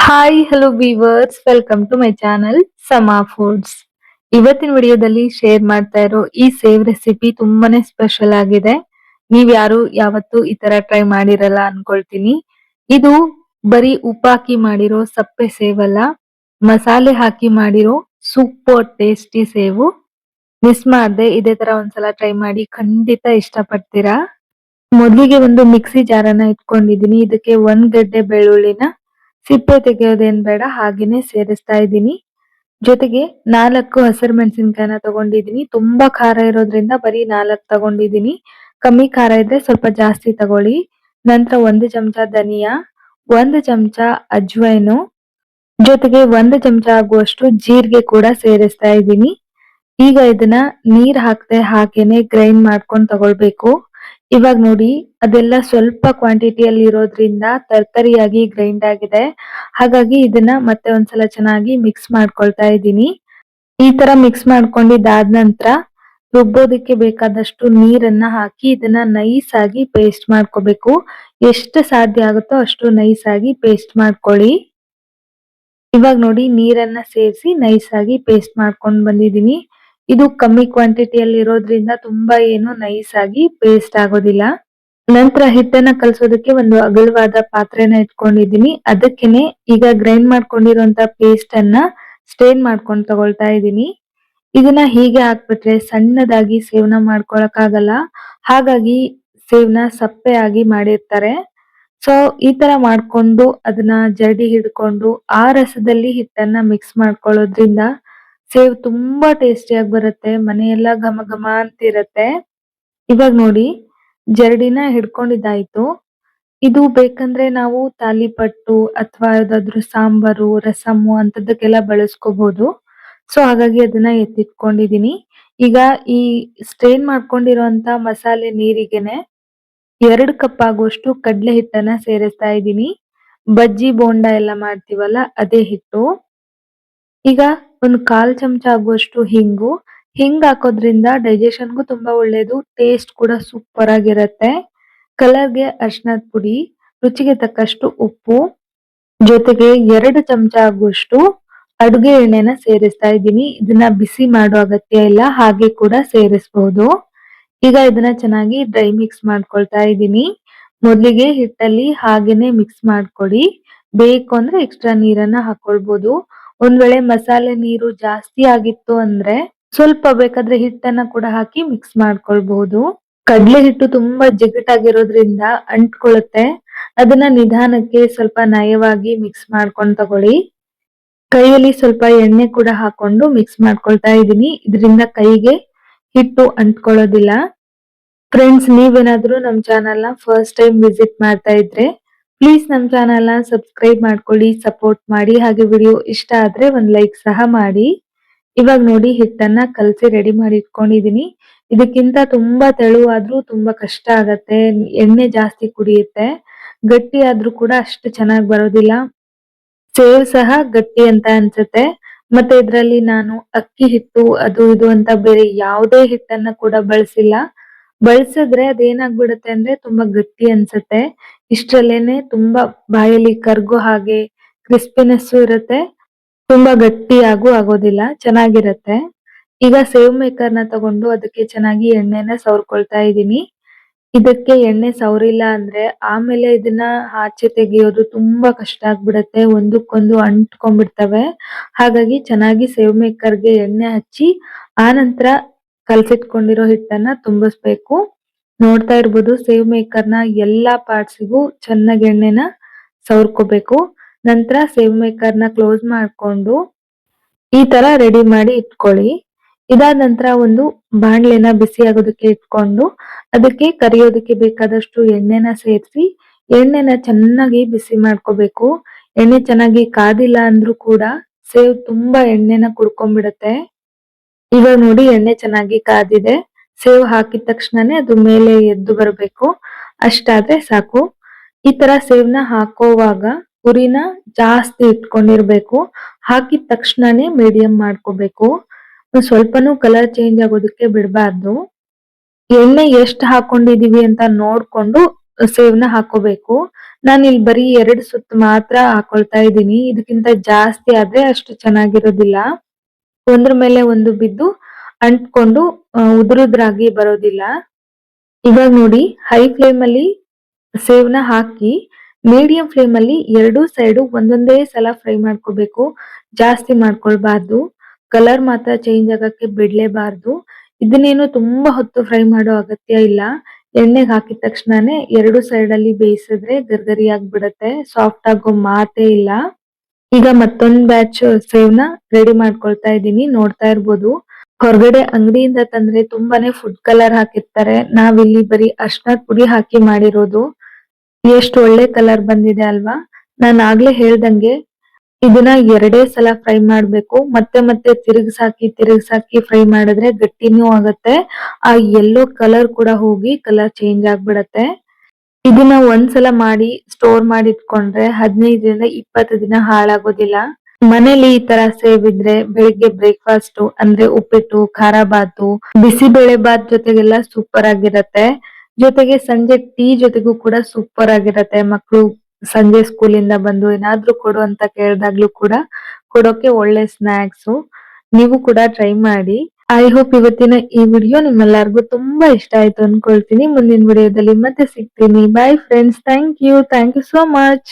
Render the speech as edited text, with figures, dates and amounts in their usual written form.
Hi hello viewers welcome to my channel Sama Foods. ಇವತ್ತಿನ ವಿಡಿಯೋದಲ್ಲಿ share ಮಾಡ್ತಾ ಇರೋ ಈ ಸೇವ್ ರೆಸಿಪಿ ತುಂಬಾನೇ ಸ್ಪೆಷಲ್ ಆಗಿದೆ. ನೀವ್ ಯಾರು ಯಾವತ್ತು ಈ ತರ ಟ್ರೈ ಮಾಡಿರಲ್ಲ ಅನ್ಕೊಳ್ತೀನಿ. ಇದು ಬರೀ ಉಪ್ಪಾಕಿ ಮಾಡಿರೋ ಸಪ್ಪೆ ಸೇವಲ್ಲ, ಮಸಾಲೆ ಹಾಕಿ ಮಾಡಿರೋ ಸೂಪರ್ ಟೇಸ್ಟಿ ಸೇವು. ಮಿಸ್ ಮಾಡದೆ ಇದೇ ತರ ಒಂದ್ಸಲ ಟ್ರೈ ಮಾಡಿ, ಖಂಡಿತ ಇಷ್ಟಪಡ್ತೀರಾ. ಮೊದಲಿಗೆ ಒಂದು ಮಿಕ್ಸಿ ಜಾರನ್ನ ಇಟ್ಕೊಂಡಿದೀನಿ. ಇದಕ್ಕೆ ಒಂದ್ ಗಡ್ಡೆ ಬೆಳ್ಳುಳ್ಳಿನ ಸಿಪ್ಪೆ ತೆಗೆಯೋದೇನ್ ಬೇಡ ಹಾಗೇನೆ ಸೇರಿಸ್ತಾ ಇದ್ದೀನಿ. ಜೊತೆಗೆ 4 ಹಸಿರು ಮೆಣಸಿನ್ಕಾಯಿನ ತಗೊಂಡಿದೀನಿ. ತುಂಬಾ ಖಾರ ಇರೋದ್ರಿಂದ ಬರೀ 4 ತಗೊಂಡಿದೀನಿ. ಕಮ್ಮಿ ಖಾರ ಇದ್ರೆ ಸ್ವಲ್ಪ ಜಾಸ್ತಿ ತಗೊಳ್ಳಿ. ನಂತರ 1 ಚಮಚ ಧನಿಯಾ, 1 ಚಮಚ ಅಜ್ವೈನು, ಜೊತೆಗೆ 1 ಚಮಚ ಆಗುವಷ್ಟು ಜೀರಿಗೆ ಕೂಡ ಸೇರಿಸ್ತಾ ಇದ್ದೀನಿ. ಈಗ ಇದನ್ನ ನೀರ್ ಹಾಕದೆ ಹಾಗೇನೆ ಗ್ರೈಂಡ್ ಮಾಡ್ಕೊಂಡು ತಗೊಳ್ಬೇಕು. ಇವಾಗ ನೋಡಿ, ಅದೆಲ್ಲ ಸ್ವಲ್ಪ ಕ್ವಾಂಟಿಟಿಯಲ್ಲಿ ಇರೋದ್ರಿಂದ ತರ್ತರಿಯಾಗಿ ಗ್ರೈಂಡ್ ಆಗಿದೆ. ಹಾಗಾಗಿ ಇದನ್ನ ಮತ್ತೆ ಒಂದ್ಸಲ ಚೆನ್ನಾಗಿ ಮಿಕ್ಸ್ ಮಾಡ್ಕೊಳ್ತಾ ಇದ್ದೀನಿ. ಈ ತರ ಮಿಕ್ಸ್ ಮಾಡ್ಕೊಂಡಿದ್ದಾದ ನಂತರ ರುಬ್ಬೋದಕ್ಕೆ ಬೇಕಾದಷ್ಟು ನೀರನ್ನ ಹಾಕಿ ಇದನ್ನ ನೈಸ್ ಆಗಿ ಪೇಸ್ಟ್ ಮಾಡ್ಕೋಬೇಕು. ಎಷ್ಟು ಸಾಧ್ಯ ಆಗುತ್ತೋ ಅಷ್ಟು ನೈಸ್ ಆಗಿ ಪೇಸ್ಟ್ ಮಾಡ್ಕೊಳ್ಳಿ. ಇವಾಗ ನೋಡಿ, ನೀರನ್ನ ಸೇರಿಸಿ ನೈಸ್ ಆಗಿ ಪೇಸ್ಟ್ ಮಾಡ್ಕೊಂಡು ಬಂದಿದ್ದೀನಿ. ಇದು ಕಮ್ಮಿ ಕ್ವಾಂಟಿಟಿಯಲ್ಲಿ ಇರೋದ್ರಿಂದ ತುಂಬಾ ಏನು ನೈಸ್ ಆಗಿ ಪೇಸ್ಟ್ ಆಗೋದಿಲ್ಲ. ನಂತರ ಹಿಟ್ಟನ್ನ ಕಲಸೋದಕ್ಕೆ ಒಂದು ಅಗಲವಾದ ಪಾತ್ರೆನ ಇಟ್ಕೊಂಡಿದ್ದೀನಿ. ಅದಕ್ಕೇನೆ ಈಗ ಗ್ರೈಂಡ್ ಮಾಡ್ಕೊಂಡಿರುವಂತ ಪೇಸ್ಟ್ ಅನ್ನ ಸ್ಟೇನ್ ಮಾಡ್ಕೊಂಡು ತಗೊಳ್ತಾ ಇದ್ದೀನಿ. ಇದನ್ನ ಹೀಗೆ ಹಾಕ್ಬಿಟ್ರೆ ಸಣ್ಣದಾಗಿ ಸೇವನ ಮಾಡ್ಕೊಳಕ್ ಆಗಲ್ಲ. ಹಾಗಾಗಿ ಸೇವ್ನ ಸಪ್ಪೆ ಆಗಿ ಮಾಡಿರ್ತಾರೆ. ಸೊ ಈ ತರ ಮಾಡ್ಕೊಂಡು ಅದನ್ನ ಜರಡಿ ಹಿಡ್ಕೊಂಡು ಆ ರಸದಲ್ಲಿ ಹಿಟ್ಟನ್ನ ಮಿಕ್ಸ್ ಮಾಡ್ಕೊಳ್ಳೋದ್ರಿಂದ ಸೇವ್ ತುಂಬಾ ಟೇಸ್ಟಿಯಾಗಿ ಬರುತ್ತೆ. ಮನೆಯೆಲ್ಲ ಘಮ ಘಮ ಅಂತಿರತ್ತೆ. ಇವಾಗ ನೋಡಿ, ಜರಡಿನ ಹಿಡ್ಕೊಂಡಿದ್ದಾಯ್ತು. ಇದು ಬೇಕಂದ್ರೆ ನಾವು ತಾಲಿಪಟ್ಟು ಅಥವಾ ಯಾವ್ದಾದ್ರು ಸಾಂಬಾರು, ರಸಮ್ಮು ಅಂತದಕ್ಕೆಲ್ಲ ಬಳಸ್ಕೋಬಹುದು. ಸೊ ಹಾಗಾಗಿ ಅದನ್ನ ಎತ್ತಿಟ್ಕೊಂಡಿದೀನಿ. ಈಗ ಈ ಸ್ಟ್ರೈನ್ ಮಾಡ್ಕೊಂಡಿರುವಂತ ಮಸಾಲೆ ನೀರಿಗೆನೆ 2 ಕಪ್ ಆಗುವಷ್ಟು ಕಡ್ಲೆ ಹಿಟ್ಟನ್ನ ಸೇರಿಸ್ತಾ ಇದ್ದೀನಿ. ಬಜ್ಜಿ ಬೋಂಡ ಎಲ್ಲ ಮಾಡ್ತೀವಲ್ಲ ಅದೇ ಹಿಟ್ಟು. ಈಗ ಒಂದು 1/4 ಚಮಚ ಆಗುವಷ್ಟು ಹಿಂಗು. ಹಿಂಗ್ ಹಾಕೋದ್ರಿಂದ ಡೈಜೆಷನ್ಗೂ ತುಂಬಾ ಒಳ್ಳೇದು. ಟೇಸ್ಟ್ ಕೂಡ ಸೂಪರ್ ಆಗಿರತ್ತೆ. ಕಲರ್ಗೆ ಅರಿಶಿನದ ಪುಡಿ, ರುಚಿಗೆ ತಕ್ಕಷ್ಟು ಉಪ್ಪು, ಜೊತೆಗೆ 2 ಚಮಚ ಆಗುವಷ್ಟು ಅಡುಗೆ ಎಣ್ಣೆನ ಸೇರಿಸ್ತಾ ಇದ್ದೀನಿ. ಇದನ್ನ ಬಿಸಿ ಮಾಡೋ ಅಗತ್ಯ ಇಲ್ಲ, ಹಾಗೆ ಕೂಡ ಸೇರಿಸಬಹುದು. ಈಗ ಇದನ್ನ ಚೆನ್ನಾಗಿ ಡ್ರೈ ಮಿಕ್ಸ್ ಮಾಡ್ಕೊಳ್ತಾ ಇದ್ದೀನಿ. ಮೊದಲಿಗೆ ಹಿಟ್ಟಲ್ಲಿ ಹಾಗೇನೆ ಮಿಕ್ಸ್ ಮಾಡ್ಕೊಡಿ. ಬೇಕು ಅಂದ್ರೆ ಎಕ್ಸ್ಟ್ರಾ ನೀರನ್ನ ಹಾಕೊಳ್ಬಹುದು. ಒಂದ್ ವೇಳೆ ಮಸಾಲೆ ನೀರು ಜಾಸ್ತಿ ಆಗಿತ್ತು ಅಂದ್ರೆ ಸ್ವಲ್ಪ ಬೇಕಾದ್ರೆ ಹಿಟ್ಟನ್ನ ಕೂಡ ಹಾಕಿ ಮಿಕ್ಸ್ ಮಾಡ್ಕೊಳ್ಬಹುದು. ಕಡ್ಲೆ ಹಿಟ್ಟು ತುಂಬಾ ಜಿಗಟಾಗಿರೋದ್ರಿಂದ ಅಂಟ್ಕೊಳ್ಳುತ್ತೆ. ಅದನ್ನ ನಿಧಾನಕ್ಕೆ ಸ್ವಲ್ಪ ನಯವಾಗಿ ಮಿಕ್ಸ್ ಮಾಡ್ಕೊಂಡು ತಗೊಳ್ಳಿ. ಕೈಯಲ್ಲಿ ಸ್ವಲ್ಪ ಎಣ್ಣೆ ಕೂಡ ಹಾಕೊಂಡು ಮಿಕ್ಸ್ ಮಾಡ್ಕೊಳ್ತಾ ಇದ್ದೀನಿ. ಇದರಿಂದ ಕೈಗೆ ಹಿಟ್ಟು ಅಂಟ್ಕೊಳ್ಳೋದಿಲ್ಲ. ಫ್ರೆಂಡ್ಸ್, ನೀವೇನಾದ್ರೂ ನಮ್ ಚಾನಲ್ನ ಫಸ್ಟ್ ಟೈಮ್ ವಿಸಿಟ್ ಮಾಡ್ತಾ ಇದ್ರೆ ಪ್ಲೀಸ್ ನಮ್ ಚಾನಲ್ನ ಸಬ್ಸ್ಕ್ರೈಬ್ ಮಾಡ್ಕೊಳ್ಳಿ, ಸಪೋರ್ಟ್ ಮಾಡಿ. ಹಾಗೆ ವಿಡಿಯೋ ಇಷ್ಟ ಆದ್ರೆ ಒಂದ್ ಲೈಕ್ ಸಹ ಮಾಡಿ. ಇವಾಗ ನೋಡಿ, ಹಿಟ್ಟನ್ನ ಕಲಸಿ ರೆಡಿ ಮಾಡಿ ಇಟ್ಕೊಂಡಿದೀನಿ. ಇದಕ್ಕಿಂತ ತುಂಬಾ ತೆಳುವಾದ್ರೂ ತುಂಬಾ ಕಷ್ಟ ಆಗತ್ತೆ. ಎಣ್ಣೆ ಜಾಸ್ತಿ ಕುಡಿಯುತ್ತೆ. ಗಟ್ಟಿ ಆದ್ರೂ ಕೂಡ ಅಷ್ಟು ಚೆನ್ನಾಗಿ ಬರೋದಿಲ್ಲ. ಸೇವ್ ಸಹ ಗಟ್ಟಿ ಅಂತ ಅನ್ಸುತ್ತೆ. ಮತ್ತೆ ಇದ್ರಲ್ಲಿ ನಾನು ಅಕ್ಕಿ ಹಿಟ್ಟು ಅದು ಇದು ಅಂತ ಬೇರೆ ಯಾವುದೇ ಹಿಟ್ಟನ್ನ ಕೂಡ ಬಳಸಿಲ್ಲ. ಬಳಸಿದ್ರೆ ಅದೇನಾಗ್ಬಿಡುತ್ತೆ ಅಂದ್ರೆ ತುಂಬಾ ಗಟ್ಟಿ ಅನ್ಸುತ್ತೆ. ಇಷ್ಟ್ರಲ್ಲೇನೆ ತುಂಬಾ ಬಾಯಲ್ಲಿ ಕರ್ಗೋ ಹಾಗೆ ಕ್ರಿಸ್ಪಿನೆಸ್ ಇರುತ್ತೆ. ತುಂಬಾ ಗಟ್ಟಿಯಾಗೂ ಆಗೋದಿಲ್ಲ, ಚೆನ್ನಾಗಿರತ್ತೆ. ಈಗ ಸೇವ್ ಮೇಕರ್ನ ತಗೊಂಡು ಅದಕ್ಕೆ ಚೆನ್ನಾಗಿ ಎಣ್ಣೆನ ಸವರ್ಕೊಳ್ತಾ ಇದ್ದೀನಿ. ಇದಕ್ಕೆ ಎಣ್ಣೆ ಸವರಿಲ್ಲ ಅಂದ್ರೆ ಆಮೇಲೆ ಇದನ್ನ ಆಚೆ ತೆಗೆಯೋದು ತುಂಬಾ ಕಷ್ಟ ಆಗ್ಬಿಡತ್ತೆ. ಒಂದಕ್ಕೊಂದು ಅಂಟ್ಕೊಂಡ್ಬಿಡ್ತವೆ. ಹಾಗಾಗಿ ಚೆನ್ನಾಗಿ ಸೇವ್ ಮೇಕರ್ಗೆ ಎಣ್ಣೆ ಹಚ್ಚಿ ಆನಂತರ ಕಲ್ಸಿಟ್ಕೊಂಡಿರೋ ಹಿಟ್ಟನ್ನ ತುಂಬಿಸ್ಬೇಕು. ನೋಡ್ತಾ ಇರ್ಬೋದು, ಸೇವ್ ಮೇಕರ್ನ ಎಲ್ಲಾ ಪಾರ್ಟ್ಸಿಗೂ ಚೆನ್ನಾಗಿ ಎಣ್ಣೆನ ಸವರ್ಕೋಬೇಕು. ನಂತರ ಸೇವ್ ಮೇಕರ್ನ ಕ್ಲೋಸ್ ಮಾಡ್ಕೊಂಡು ಈ ತರ ರೆಡಿ ಮಾಡಿ ಇಟ್ಕೊಳ್ಳಿ. ಇದಾದ ನಂತರ ಒಂದು ಬಾಣ್ಲೆನ ಬಿಸಿ ಆಗೋದಕ್ಕೆ ಇಟ್ಕೊಂಡು ಅದಕ್ಕೆ ಕರಿಯೋದಕ್ಕೆ ಬೇಕಾದಷ್ಟು ಎಣ್ಣೆನ ಸೇರಿಸಿ ಎಣ್ಣೆನ ಚೆನ್ನಾಗಿ ಬಿಸಿ ಮಾಡ್ಕೋಬೇಕು. ಎಣ್ಣೆ ಚೆನ್ನಾಗಿ ಕಾದಿಲ್ಲ ಅಂದ್ರೂ ಕೂಡ ಸೇವ್ ತುಂಬಾ ಎಣ್ಣೆನ ಕುಡ್ಕೊಂಡ್ಬಿಡತ್ತೆ. ಇವಾಗ ನೋಡಿ, ಎಣ್ಣೆ ಚೆನ್ನಾಗಿ ಕಾದಿದೆ. ಸೇವ್ ಹಾಕಿದ ತಕ್ಷಣನೇ ಅದು ಮೇಲೆ ಎದ್ದು ಬರಬೇಕು. ಅಷ್ಟಾದ್ರೆ ಸಾಕು. ಈ ತರ ಸೇವ್ನ ಹಾಕೋವಾಗ ಉರಿನ ಜಾಸ್ತಿ ಇಟ್ಕೊಂಡಿರ್ಬೇಕು. ಹಾಕಿದ ತಕ್ಷಣನೇ ಮೀಡಿಯಂ ಮಾಡ್ಕೋಬೇಕು. ಸ್ವಲ್ಪನೂ ಕಲರ್ ಚೇಂಜ್ ಆಗೋದಕ್ಕೆ ಬಿಡಬಾರ್ದು. ಎಣ್ಣೆ ಎಷ್ಟು ಹಾಕೊಂಡಿದೀವಿ ಅಂತ ನೋಡ್ಕೊಂಡು ಸೇವ್ನ ಹಾಕೋಬೇಕು. ನಾನು ಇಲ್ಲಿ ಬರೀ 2 ಸುತ್ತು ಮಾತ್ರ ಹಾಕೊಳ್ತಾ ಇದ್ದೀನಿ. ಇದಕ್ಕಿಂತ ಜಾಸ್ತಿ ಆದ್ರೆ ಅಷ್ಟು ಚೆನ್ನಾಗಿರೋದಿಲ್ಲ. ಒಂದ್ರ ಮೇಲೆ ಒಂದು ಬಿದ್ದು ಅಂಟ್ಕೊಂಡು ಉದುರುದ್ರಾಗಿ ಬರೋದಿಲ್ಲ. ಇವಾಗ ನೋಡಿ ಹೈ ಫ್ಲೇಮ್ ಅಲ್ಲಿ ಸೇವ್ನ ಹಾಕಿ ಮೀಡಿಯಂ ಫ್ಲೇಮ್ ಅಲ್ಲಿ ಎರಡೂ ಸೈಡು ಒಂದೊಂದೇ ಸಲ ಫ್ರೈ ಮಾಡ್ಕೋಬೇಕು. ಜಾಸ್ತಿ ಮಾಡ್ಕೊಳ್ಬಾರ್ದು. ಕಲರ್ ಮಾತ್ರ ಚೇಂಜ್ ಆಗಕ್ಕೆ ಬಿಡ್ಲೇಬಾರ್ದು. ಇದನ್ನೇನು ತುಂಬಾ ಹೊತ್ತು ಫ್ರೈ ಮಾಡೋ ಅಗತ್ಯ ಇಲ್ಲ. ಎಣ್ಣೆಗೆ ಹಾಕಿದ ತಕ್ಷಣನೇ ಎರಡು ಸೈಡ್ ಅಲ್ಲಿ ಬೇಯಿಸಿದ್ರೆ ಗರ್ಗರಿ ಆಗ್ಬಿಡತ್ತೆ. ಸಾಫ್ಟ್ ಆಗೋ ಮಾತೇ ಇಲ್ಲ. ಈಗ ಮತ್ತೊಂದ್ ಬ್ಯಾಚ್ ಸೇವ್ನ ರೆಡಿ ಮಾಡ್ಕೊಳ್ತಾ ಇದ್ದೀನಿ. ನೋಡ್ತಾ ಇರ್ಬೋದು. ಹೊರಗಡೆ ಅಂಗಡಿಯಿಂದ ತಂದ್ರೆ ತುಂಬಾನೇ ಫುಡ್ ಕಲರ್ ಹಾಕಿರ್ತಾರೆ. ನಾವಿಲ್ಲಿ ಬರೀ ಅರ್ಶಿನದ ಪುಡಿ ಹಾಕಿ ಮಾಡಿರೋದು. ಎಷ್ಟು ಒಳ್ಳೆ ಕಲರ್ ಬಂದಿದೆ ಅಲ್ವಾ? ನಾನ್ ಆಗ್ಲೇ ಹೇಳ್ದಂಗೆ ಇದನ್ನ ಎರಡೇ ಸಲ ಫ್ರೈ ಮಾಡ್ಬೇಕು. ಮತ್ತೆ ಮತ್ತೆ ತಿರುಗ್ಸಾಕಿ ಫ್ರೈ ಮಾಡಿದ್ರೆ ಗಟ್ಟಿನೂ ಆಗತ್ತೆ. ಆ ಯೆಲ್ಲೋ ಕಲರ್ ಕೂಡ ಹೋಗಿ ಕಲರ್ ಚೇಂಜ್ ಆಗ್ಬಿಡತ್ತೆ. ಇದನ್ನ ಒಂದ್ಸಲ ಮಾಡಿ ಸ್ಟೋರ್ ಮಾಡಿ ಇಟ್ಕೊಂಡ್ರೆ 15ರಿಂದ 20 ದಿನ ಹಾಳಾಗೋದಿಲ್ಲ. ಮನೇಲಿ ಈ ತರ ಸೇವ್ ಇದ್ರೆ ಬೆಳಿಗ್ಗೆ ಬ್ರೇಕ್ಫಾಸ್ಟ್ ಅಂದ್ರೆ ಉಪ್ಪಿಟ್ಟು, ಖಾರ ಬಾತು, ಬಿಸಿಬೇಳೆ ಬಾತ್ ಜೊತೆಗೆಲ್ಲ ಸೂಪರ್ ಆಗಿರತ್ತೆ. ಜೊತೆಗೆ ಸಂಜೆ ಟೀ ಜೊತೆಗೂ ಕೂಡ ಸೂಪರ್ ಆಗಿರತ್ತೆ. ಮಕ್ಳು ಸಂಜೆ ಸ್ಕೂಲಿಂದ ಬಂದು ಏನಾದ್ರೂ ಕೊಡು ಅಂತ ಕೇಳ್ದಾಗ್ಲೂ ಕೂಡ ಕೊಡೋಕೆ ಒಳ್ಳೆ ಸ್ನಾಕ್ಸ್. ನೀವು ಕೂಡ ಟ್ರೈ ಮಾಡಿ. ಐ ಹೋಪ್ ಇವತ್ತಿನ ಈ ವಿಡಿಯೋ ನಿಮ್ಮೆಲ್ಲರಿಗೂ ತುಂಬಾ ಇಷ್ಟ ಆಯ್ತು ಅನ್ಕೊಳ್ತೀನಿ. ಮುಂದಿನ ವಿಡಿಯೋದಲ್ಲಿ ಮತ್ತೆ ಸಿಗ್ತೀನಿ. Bye friends. Thank you so much.